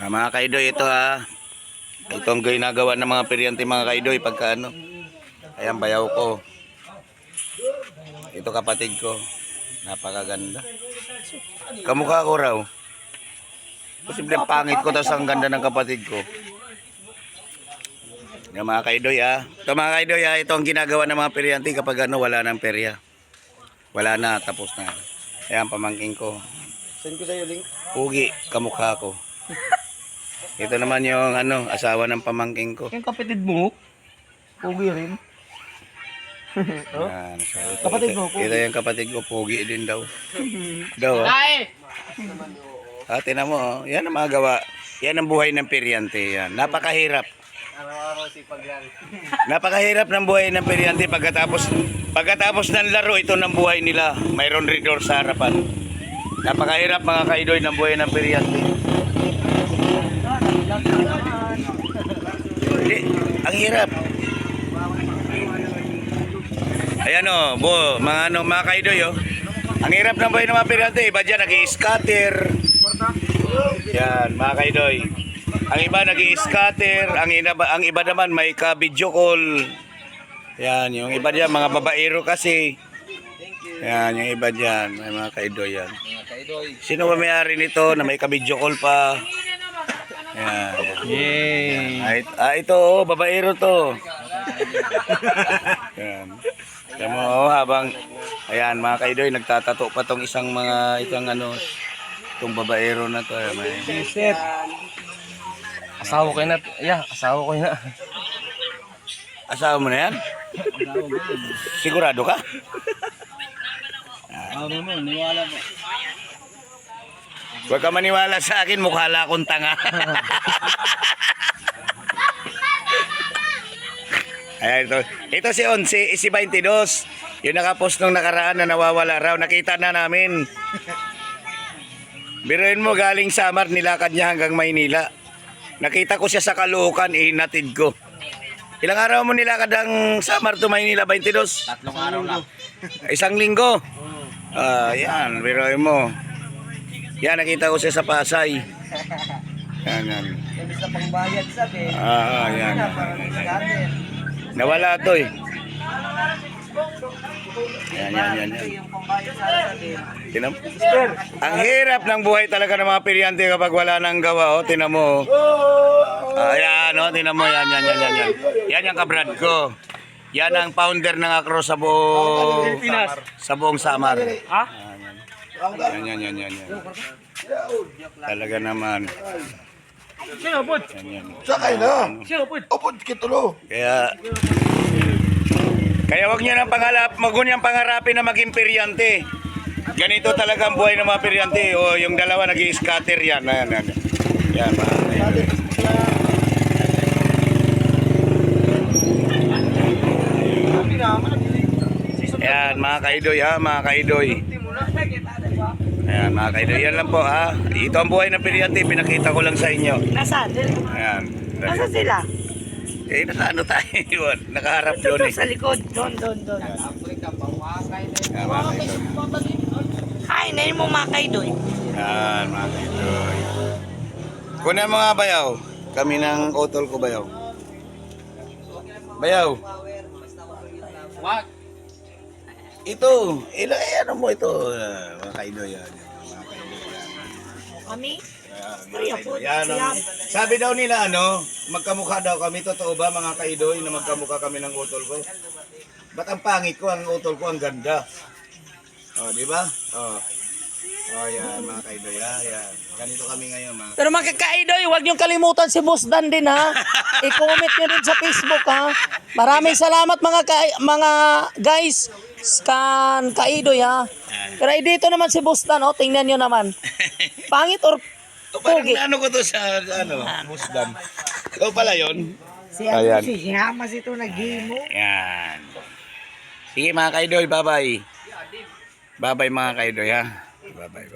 Mga kaidoy, ito ito ang ginagawa ng mga peryante mga kaidoy pagka ano. Ayan, bayaw ko. Ito kapatid ko. Napakaganda. Kamukha ko raw. Posibleng pangit ko, tapos ang ganda ng kapatid ko. Yan mga kaidoy Ito mga kaidoy ito ang ginagawa ng mga peryante kapag ano, wala ng perya. Wala na, tapos na. Ayan, pamangking ko. Send ko sa'yo link. Pugi, kamukha ko. Ito naman yung ano, asawa ng pamangking ko. Yung kapatid mo, pugi rin. Yan, so Kapatid mo, pugi. ito yung kapatid ko, pugi din daw. Daw. Tingnan mo, yan ang mga gawa. Yan ang buhay ng peryante. Yan. Napakahirap. Araw-araw sipag yan. Napakahirap ng buhay ng peryante pagkatapos ng laro, ito ng buhay nila. Mayroon ridor sa harapan. Napakahirap mga kaidoy ng buhay ng peryante. Hindi, ang hirap. Ayan mga kaidoy Ang hirap ng buhay ng mga peryante. Iba dyan nag-i-scatter. Yan mga kaidoy. Ang iba nag-i-scatter, ang iba naman may ka-video call. Yan, yung iba diyan mga babaero kasi. Yan, yung iba diyan, may mga kaidoy yan. Sino ba may-ari nito na may ka-video call pa? Yan. Yay! Ito babaero to. Yan. Alam mo, habang ayan mga kaidoy, nagtatato pa tong isang itong babaero na to. Set. Asawa ko na. Asawa ko na. Asawa mo na yan? Sigurado ka? Mo, niwala mo. Huwag ka maniwala sa akin, mukha lang akong tanga. Ayan, ito si 22. Yung nakapost nung nakaraan na nawawala raw. Nakita na namin. Biruin mo, galing Samar, nilakad niya hanggang Maynila. Nakita ko siya sa Caloocan, inatid ko. Ilang araw mo nilakad ang Samar to Maynila, 22? 3 araw lang. Isang linggo? Yan, biruin mo. Yan, nakita ko siya sa Pasay. Yan. Imbis na pangbayad sabi. Yan. Nawala to Yan. Yung pangbayad sabi. Tinan mo. Ang hirap ng buhay talaga ng mga peryante kapag wala nang gawa. Tinan mo. Ayan, tinan mo. Yan. Yan yung kabrad ko. Yan ang founder ng Acro sa buong Samar. Ha? Yan. Talaga naman. Sino po? Yan. Sakay na. Sino po? Upod kitulo. Kaya wag niyo nang pangarapin na maging peryante. Ganito talaga ang buhay ng mga peryante. Yung dalawa nag-i-scatter yan. Yan. Ayan, mga kaidoy mga kaidoy. Ayan, mga kaidoy. Yan lang po Ito ang buhay ng peryante. Pinakita ko lang sa inyo. Nasaan? Ayan. Nasaan sila? Nakaano tayo yun? Nakaharap Ito doon sa likod. Doon. Ayan, mga kaidoy. Ay, nain mo mga kaidoy. Yan, mga kaidoy. Kunin mga bayaw. Kami ng utol ko bayaw. Bayaw. Wag. Ito. Ano mo ito? Mga kaidoy yan. Kami? Yan, sabi daw nila magkamukha daw kami. Totoo ba mga kaidoy na magkamukha kami ng utol ko? Ba't ang pangit ko, ang utol ko ang ganda? Di ba? Yan mga kaidoy yan. Ganito kami ngayon mga. Pero mga kaidoy, huwag niyong kalimutan si Boss Dan din I-comment niyo rin sa Facebook Maraming salamat mga guys. Kaidoy Pero dito naman si Boss Dan tingnan niyo naman. Pangit or pogi? Parang ko to sa Musdan. Ikaw pala yun? Ayan. Si Hamas ito naghimo. Yan. Sige mga kaidoy, bye-bye. Bye-bye mga kaidoy Bye-bye.